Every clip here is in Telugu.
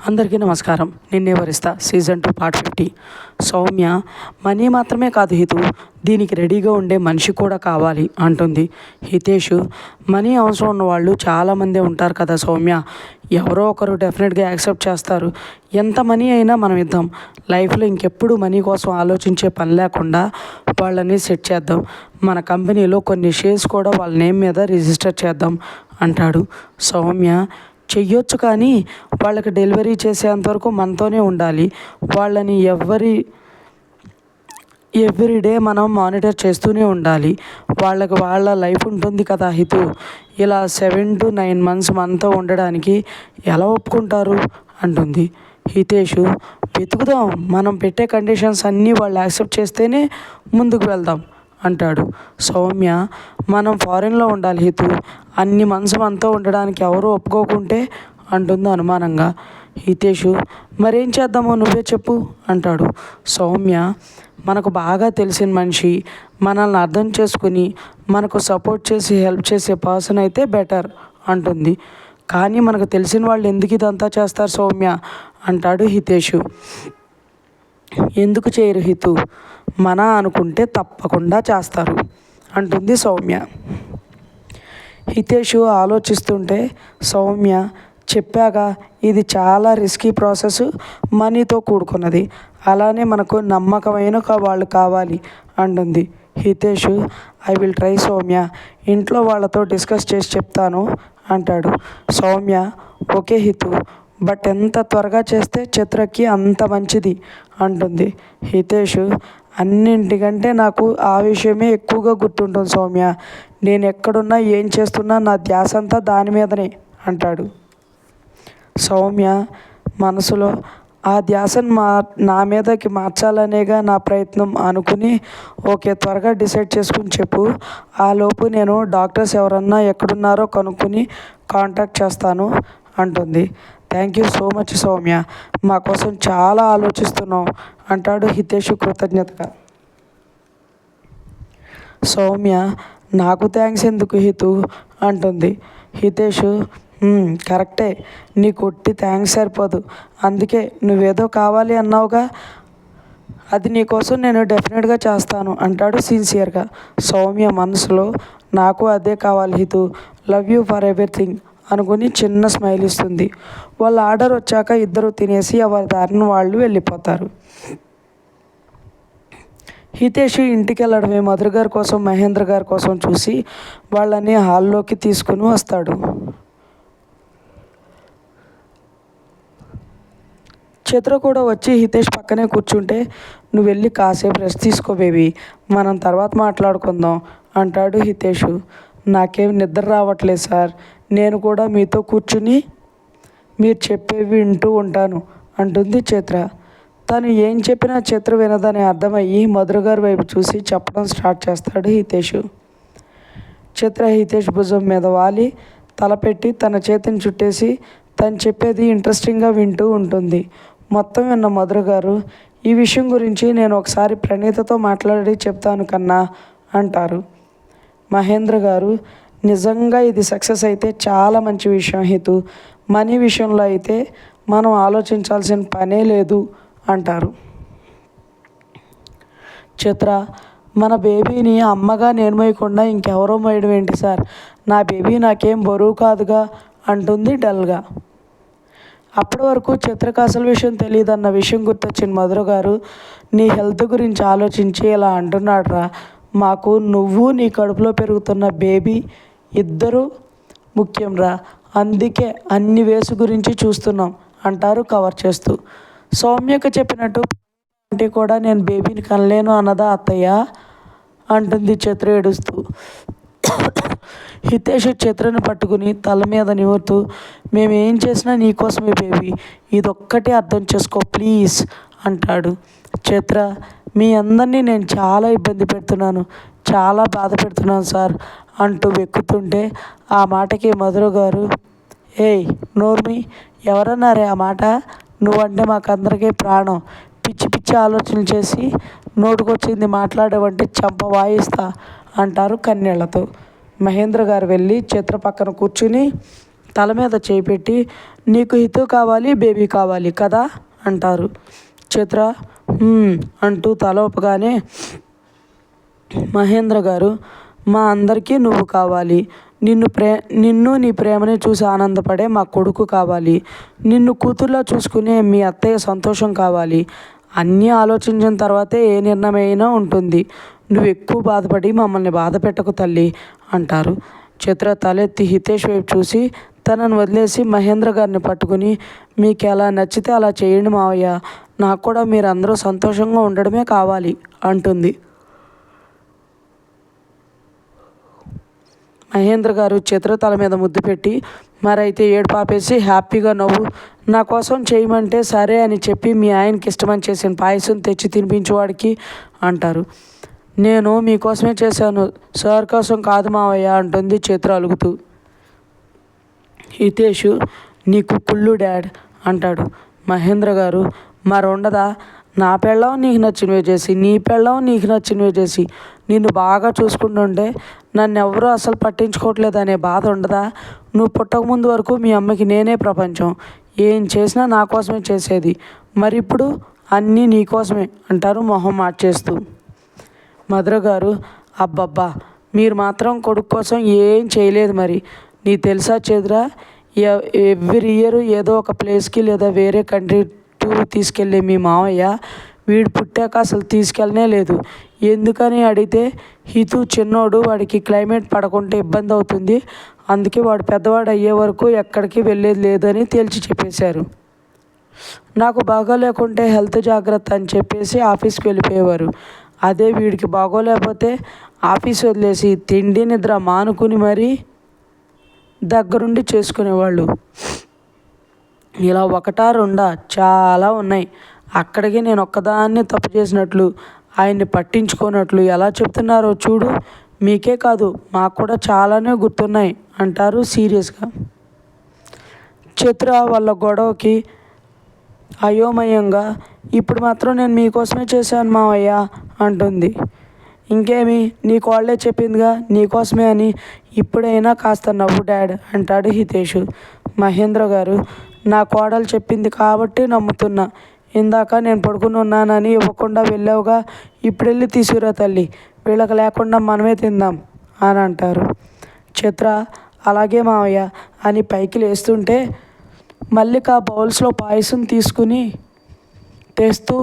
అందరికీ నమస్కారం. నిన్నే వరిస్తా సీజన్ 2 పార్ట్ 50. సౌమ్య మనీ మాత్రమే కాదు హితు, దీనికి రెడీగా ఉండే మనిషి కూడా కావాలి అంటుంది. హితేష్ మనీ అవసరం ఉన్న వాళ్ళు చాలామంది ఉంటారు కదా సౌమ్య, ఎవరో ఒకరు డెఫినెట్గా యాక్సెప్ట్ చేస్తారు. ఎంత మనీ అయినా మనం ఇద్దాం. లైఫ్లో ఇంకెప్పుడు మనీ కోసం ఆలోచించే పని లేకుండా వాళ్ళని సెట్ చేద్దాం. మన కంపెనీలో కొన్ని షేర్స్ కూడా వాళ్ళ నేమ్ మీద రిజిస్టర్ చేద్దాం అంటాడు. సౌమ్య చెయ్యొచ్చు, కానీ వాళ్ళకి డెలివరీ చేసేంతవరకు మనతోనే ఉండాలి. వాళ్ళని ఎవ్రీడే మనం మానిటర్ చేస్తూనే ఉండాలి. వాళ్ళకి వాళ్ళ లైఫ్ ఉంటుంది కదా హితు. ఇలా 7 to 9 months మనతో ఉండడానికి ఎలా ఒప్పుకుంటారు అంటుంది. హితేష్ వెతుకుదాం, మనం పెట్టే కండిషన్స్ అన్నీ వాళ్ళు యాక్సెప్ట్ చేస్తేనే ముందుకు వెళ్దాం అంటాడు. సౌమ్య మనం ఫారిన్లో ఉండాలి హితు, అన్ని మంత్స్ మనతో ఉండడానికి ఎవరు ఒప్పుకోకుంటే అంటుంది అనుమానంగా. హితేష్ మరేం చేద్దామో నువ్వే చెప్పు అంటాడు. సౌమ్య మనకు బాగా తెలిసిన మనిషి, మనల్ని అర్థం చేసుకుని మనకు సపోర్ట్ చేసి హెల్ప్ చేసే పర్సన్ అయితే బెటర్ అంటుంది. కానీ మనకు తెలిసిన వాళ్ళు ఎందుకు ఇదంతా చేస్తారు సౌమ్య అంటాడు హితేష్. ఎందుకు చేయరు హితు, మన అనుకుంటే తప్పకుండా చేస్తారు అంటుంది సౌమ్య. హితేష్ ఆలోచిస్తుంటే సౌమ్య చెప్పాగా, ఇది చాలా రిస్కీ ప్రాసెస్, మనీతో కూడుకున్నది, అలానే మనకు నమ్మకమైన వాళ్ళు కావాలి అంటుంది. Hitesh I will try Soumya, ఇంట్లో వాళ్ళతో డిస్కస్ చేసి చెప్తాను అంటాడు. సౌమ్య ఓకే హితు, బట్ ఎంత త్వరగా చేస్తే చిత్రకి అంత మంచిది అంటుంది. హితేష్ అన్నింటికంటే నాకు ఆ విషయమే ఎక్కువగా గుర్తుంటుంది సౌమ్య, నేను ఎక్కడున్నా ఏం చేస్తున్నా నా ధ్యాస అంతా దాని మీదనే అంటాడు. సౌమ్య మనసులో ఆ ధ్యాసను నా మీదకి మార్చాలనేగా నా ప్రయత్నం అనుకుని ఓకే త్వరగా డిసైడ్ చేసుకుని చెప్పు, ఆలోపు నేను డాక్టర్స్ ఎవరన్నా ఎక్కడున్నారో కనుక్కొని కాంటాక్ట్ చేస్తాను అంటుంది. Thank you so much Soumya, మా కోసం చాలా ఆలోచిస్తున్నావు అంటాడు హితేష్ కృతజ్ఞతగా. సౌమ్య నాకు థ్యాంక్స్ ఎందుకు హితు అంటుంది. హితేష్ కరెక్టే, నీ కొట్టి థ్యాంక్స్ సరిపోదు, అందుకే నువ్వేదో కావాలి అన్నావుగా, అది నీకోసం నేను డెఫినెట్గా చేస్తాను అంటాడు సిన్సియర్గా. సౌమ్య మనసులో నాకు అదే కావాలి Hitu, love you for everything అనుకుని చిన్న స్మైల్ ఇస్తుంది. వాళ్ళ ఆర్డర్ వచ్చాక ఇద్దరు తినేసి ఎవరి దారిని వాళ్ళు వెళ్ళిపోతారు. హితేష్ ఇంటికి వెళ్ళడమే మధుర గారి కోసం మహేంద్ర గారి కోసం చూసి వాళ్ళని హాల్లోకి తీసుకుని వస్తాడు. చిత్ర కూడా వచ్చి హితేష్ పక్కనే కూర్చుంటే నువ్వు వెళ్ళి కాసేపు రెస్ట్ తీసుకో బేబీ, మనం తర్వాత మాట్లాడుకుందాం అంటాడు హితేష్. నాకేం నిద్ర రావట్లేదు సార్, నేను కూడా మీతో కూర్చుని మీరు చెప్పేవి వింటూ ఉంటాను అంటుంది చిత్ర. తను ఏం చెప్పినా చిత్ర వినదని అర్థమయ్యి మధుర గారి వైపు చూసి చెప్పడం స్టార్ట్ చేస్తాడు హితేష్. చిత్ర హితేష్ భుజం మీద వాలి తలపెట్టి తన చేతిని చుట్టేసి తను చెప్పేది ఇంట్రెస్టింగ్గా వింటూ ఉంటుంది. మొత్తం విన్న మధుర గారు ఈ విషయం గురించి నేను ఒకసారి ప్రణీతతో మాట్లాడి చెప్తాను కన్నా అంటారు. మహేంద్ర గారు నిజంగా ఇది సక్సెస్ అయితే చాలా మంచి విషయం హితు, మనీ విషయంలో అయితే మనం ఆలోచించాల్సిన పనే లేదు అంటారు. చిత్ర మన బేబీని అమ్మగా నేను మోయకుండా ఇంకెవరో మోయడం ఏంటి సార్, నా బేబీ నాకేం బరువు కాదుగా అంటుంది డల్గా. అప్పటి వరకు చిత్రకు అసలు విషయం తెలియదన్న విషయం గుర్తొచ్చిన మధుర గారు నీ హెల్త్ గురించి ఆలోచించి ఇలా అంటున్నాడురా, మాకు నువ్వు నీ కడుపులో పెరుగుతున్న బేబీ ఇద్దరు ముఖ్యం రా, అందుకే అన్ని వేసు గురించి చూస్తున్నాం అంటారు కవర్ చేస్తూ. సౌమ్యకు చెప్పినట్టు అంటే కూడా నేను బేబీని కనలేను అన్నదా అత్తయ్య అంటుంది చిత్ర ఏడుస్తూ. హితేష్ చిత్రను పట్టుకుని తల మీద నివురుతూ మేమేం చేసినా నీకోసమే బేబీ, ఇదొక్కటే అర్థం చేసుకో ప్లీజ్ అంటాడు. చిత్ర మీ అందరినీ నేను చాలా ఇబ్బంది పెడుతున్నాను, చాలా బాధ పెడుతున్నాను సార్ అంటూ వెక్కుతుంటే ఆ మాటకి మధుర గారు ఏయ్ నోర్మి, ఎవరన్నారే ఆ మాట, నువ్వంటే మాకందరికీ ప్రాణం, పిచ్చి పిచ్చి ఆలోచనలు చేసి నోటుకొచ్చింది మాట్లాడేవంటే చంప వాయిస్తా అంటారు కన్నీళ్లతో. మహేంద్ర గారు వెళ్ళి చిత్ర పక్కన కూర్చుని తల మీద చేయి పెట్టి, నీకు హితూ కావాలి, బేబీ కావాలి కదా అంటారు. చిత్ర అంటూ తల ఊపగానే మహేంద్ర గారు, మా అందరికీ నువ్వు కావాలి. నిన్ను నీ ప్రేమని చూసి ఆనందపడే మా కొడుకు కావాలి. నిన్ను కూతుర్లా చూసుకునే మీ అత్తయ్య సంతోషం కావాలి. అన్నీ ఆలోచించిన తర్వాతే ఏ నిర్ణయమైనా ఉంటుంది. నువ్వు ఎక్కువ బాధపడి మమ్మల్ని బాధ పెట్టకు తల్లి అంటారు. చిత్ర తలెత్తి హితేష్ వైపు చూసి తనను వదిలేసి మహేంద్ర గారిని పట్టుకుని, మీకు ఎలా నచ్చితే అలా చేయండి మావయ్య, నాకు కూడా మీరందరూ సంతోషంగా ఉండడమే కావాలి అంటుంది. మహేంద్ర గారు చిత్ర తల మీద ముద్దు పెట్టి, మరైతే ఏడు పాపేసి హ్యాపీగా నవ్వు, నా కోసం చేయమంటే సరే అని చెప్పి మీ ఆయనకి ఇష్టమని చేసిన పాయసం తెచ్చి తినిపించేవాడికి అంటారు. నేను మీకోసమే చేశాను, సార్ కోసం కాదు మావయ్య అంటుంది చిత్ర అలుగుతూ. హితేషు, నీకు కుళ్ళు డాడ్ అంటాడు. మహేంద్ర గారు, మరుండదా, నా పెళ్ళం నీకు నచ్చినవే చేసి, నీ పెళ్ళం నీకు నచ్చినవే చేసి నిన్ను బాగా చూసుకుంటుంటే నన్ను ఎవరూ అసలు పట్టించుకోవట్లేదు అనే బాధ ఉండదా? నువ్వు పుట్టకముందు వరకు మీ అమ్మకి నేనే ప్రపంచం, ఏం చేసినా నా కోసమే చేసేది, మరి ఇప్పుడు అన్నీ నీ కోసమే అంటారు మొహం మార్చేస్తూ. మధుర గారు, అబ్బబ్బా, మీరు మాత్రం కొడుకు కోసం ఏం చేయలేదు మరి. నీ తెలుసా చంద్ర, ఎవ్రీ ఇయర్ ఏదో ఒక ప్లేస్కి లేదా వేరే కంట్రీ టూర్ తీసుకెళ్ళే మీ మావయ్య వీడు పుట్టాక అసలు తీసుకెళ్ళనే లేదు. ఎందుకని అడిగితే, హితూ చిన్నోడు, వాడికి క్లైమేట్ పడకుంటే ఇబ్బంది అవుతుంది, అందుకే వాడు పెద్దవాడు అయ్యే వరకు ఎక్కడికి వెళ్ళేది లేదని తేల్చి చెప్పేశారు. నాకు బాగోలేకుంటే హెల్త్ జాగ్రత్త అని చెప్పేసి ఆఫీస్కి వెళ్ళిపోయేవారు. అదే వీడికి బాగోలేకపోతే ఆఫీస్ వదిలేసి తిండి నిద్ర మానుకుని మరీ దగ్గరుండి చేసుకునేవాళ్ళు. ఇలా ఒకటా రెండా చాలా ఉన్నాయి. అక్కడికి నేను ఒక్కదాన్ని తప్పు చేసినట్లు, ఆయన్ని పట్టించుకోనట్లు ఎలా చెప్తున్నారో చూడు. మీకే కాదు మాకు కూడా చాలానే గుర్తున్నాయి అంటారు సీరియస్గా. చిత్ర వాళ్ళ గొడవకి అయోమయంగా, ఇప్పుడు మాత్రం నేను మీకోసమే చేశాను మావయ్య అంటుంది. ఇంకేమి, నీ కోళ్ళే చెప్పిందిగా నీకోసమే అని, ఇప్పుడైనా కాస్త నవ్వు డాడ్ అంటాడు హితేషు. మహేంద్ర గారు, నా కోడలు చెప్పింది కాబట్టి నమ్ముతున్నా, ఇందాక నేను పడుకుని ఉన్నానని ఇవ్వకుండా వెళ్ళావుగా, ఇప్పుడు వెళ్ళి తీసుకురా తల్లి, వీళ్ళకి లేకుండా మనమే తిందాం అని అంటారు. చిత్ర, అలాగే మావయ్య అని పైకి లేస్తుంటే మల్లిక బౌల్స్లో పాయసం తీసుకుని తెస్తూ,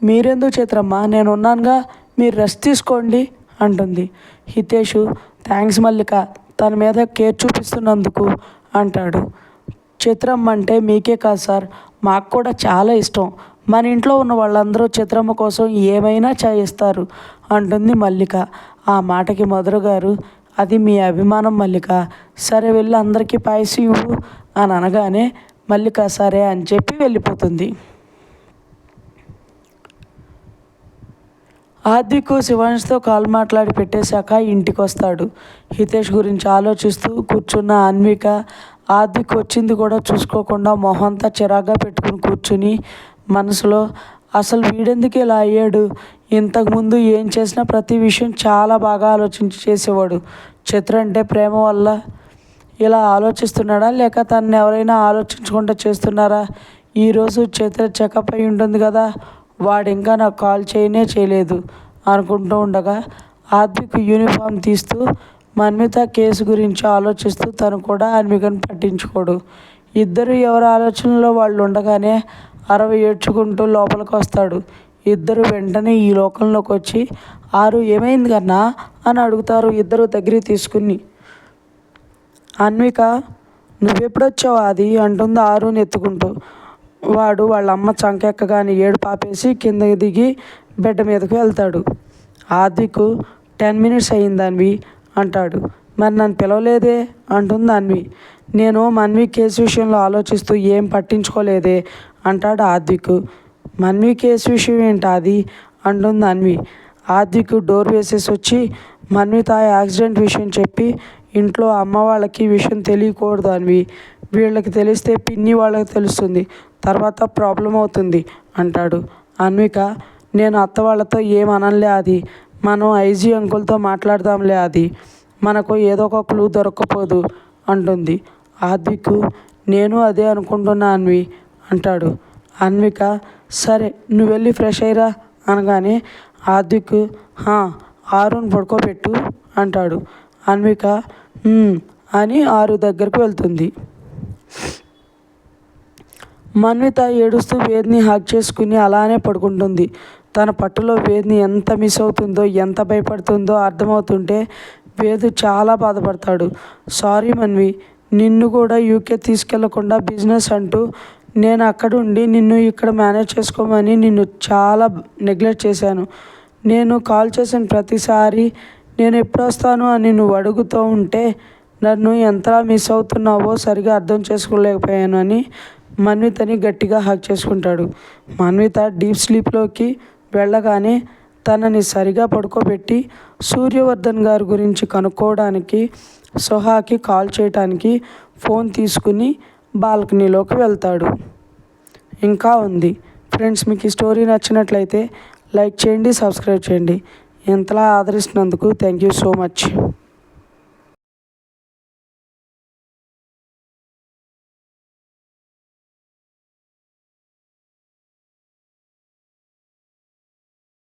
మీరెందుకు చిత్రమ్మ, నేను ఉన్నానుగా, మీరు రెస్ట్ తీసుకోండి అంటుంది. హితేషు, థ్యాంక్స్ మల్లిక, తన మీద కేర్ చూపిస్తున్నందుకు అంటాడు. చిత్రమ్మ అంటే మీకే కాదు సార్, మాకు కూడా చాలా ఇష్టం. మన ఇంట్లో ఉన్న వాళ్ళందరూ చిత్రమ్మ కోసం ఏమైనా చేయిస్తారు అంటుంది మల్లిక. ఆ మాటకి మధుర గారు, అది మీ అభిమానం మల్లిక, సరే వెళ్ళి అందరికీ పాయసం ఇవ్వు అని అనగానే మల్లిక సరే అని చెప్పి వెళ్ళిపోతుంది. హార్దిక్ శివాంష్తో కాల్ మాట్లాడి పెట్టేశాక ఇంటికి వస్తాడు. హితేష్ గురించి ఆలోచిస్తూ కూర్చున్న అన్విక హార్దిక్ వచ్చింది కూడా చూసుకోకుండా మొహంతా చిరాగ్గా పెట్టుకుని కూర్చుని మనసులో, అసలు వీడెందుకు ఇలా అయ్యాడు, ఇంతకుముందు ఏం చేసినా ప్రతి విషయం చాలా బాగా ఆలోచించి చేసేవాడు, చిత్ర అంటే ప్రేమ వల్ల ఇలా ఆలోచిస్తున్నాడా, లేక తను ఎవరైనా ఆలోచించకుండా చేస్తున్నారా, ఈరోజు చిత్ర చెకప్ అయి ఉంటుంది కదా, వాడు ఇంకా నాకు కాల్ చేయలేదు అనుకుంటూ ఉండగా హార్దిక్ యూనిఫామ్ తీస్తూ మన్మిత కేసు గురించి ఆలోచిస్తూ తను కూడా అన్వికను పట్టించుకోడు. ఇద్దరు ఎవరి ఆలోచనలో వాళ్ళు ఉండగానే అరవై ఏడ్చుకుంటూ లోపలికి వస్తాడు. ఇద్దరు వెంటనే ఈ లోకంలోకి వచ్చి, ఆరు ఏమైంది కన్నా అని అడుగుతారు ఇద్దరు దగ్గరికి తీసుకుని. అన్విక, నువ్వెప్పుడొచ్చావు అది అంటుంది ఆరుని ఎత్తుకుంటూ. వాడు వాళ్ళ అమ్మ చంకెక్కగానే ఏడు పాపేసి కింద దిగి బెడ్ మీదకు వెళ్తాడు. హార్దిక్, 10 minutes అయింది అన్వి అంటాడు. మరి నన్ను పిలవలేదే అంటుంది అన్వి. నేను మన్వి కేసు విషయంలో ఆలోచిస్తూ ఏం పట్టించుకోలేదే అంటాడు హార్దిక్. మన్వి కేసు విషయం ఏంటి అది అంటుంది అన్వి. హార్దిక్ డోర్ వేసేసి వచ్చి, మన్విత యాక్సిడెంట్ విషయం చెప్పి ఇంట్లో అమ్మ వాళ్ళకి విషయం తెలియకూడదు అన్వి, వీళ్ళకి తెలిస్తే పిన్ని వాళ్ళకి తెలుస్తుంది, తర్వాత ప్రాబ్లం అవుతుంది అంటాడు. అన్విక, నేను అత్త వాళ్ళతో ఏమనలే అది, మనం ఐజీ అంకుల్తో మాట్లాడదాంలే అది, మనకు ఏదో ఒక క్లూ దొరక్కపోదు అంటుంది. ఆద్విక్, నేను అదే అనుకుంటున్నా అన్వి అంటాడు. అన్విక, సరే నువ్వు వెళ్ళి ఫ్రెష్ అయ్యిరా అనగానే ఆద్విక్, ఆరుని పడుకోబెట్టు అంటాడు. అన్విక అని ఆరు దగ్గరకు వెళ్తుంది. మన్విత ఏడుస్తూ వేద్ని హగ్ చేసుకుని అలానే పడుకుంటుంది. తన పట్టులో వేద్ని ఎంత మిస్ అవుతుందో, ఎంత భయపడుతుందో అర్థమవుతుంటే వేదు చాలా బాధపడతాడు. సారీ మన్వి, నిన్ను కూడా యూకే తీసుకెళ్లకుండా బిజినెస్ అంటూ నేను అక్కడుండి నిన్ను ఇక్కడ మేనేజ్ చేసుకోమని నిన్ను చాలా నెగ్లెక్ట్ చేశాను. నేను కాల్ చేసిన ప్రతిసారి నేను ఎప్పుడు వస్తాను అని నువ్వు అడుగుతూ ఉంటే నన్ను ఎంతలా మిస్ అవుతున్నావో సరిగా అర్థం చేసుకోలేకపోయాను అని మన్వితని గట్టిగా హగ్ చేసుకుంటాడు. మన్విత డీప్ స్లీప్లోకి వెళ్ళగానే తనని సరిగా పడుకోబెట్టి సూర్యవర్ధన్ గారి గురించి కనుక్కోవడానికి సుహాకి కాల్ చేయడానికి ఫోన్ తీసుకుని బాల్కనీలోకి వెళ్తాడు. ఇంకా ఉంది ఫ్రెండ్స్. మీకు ఈ స్టోరీ నచ్చినట్లయితే లైక్ చేయండి, సబ్స్క్రైబ్ చేయండి. ఇంతలా ఆదరిస్తున్నందుకు థ్యాంక్ యూ సో మచ్.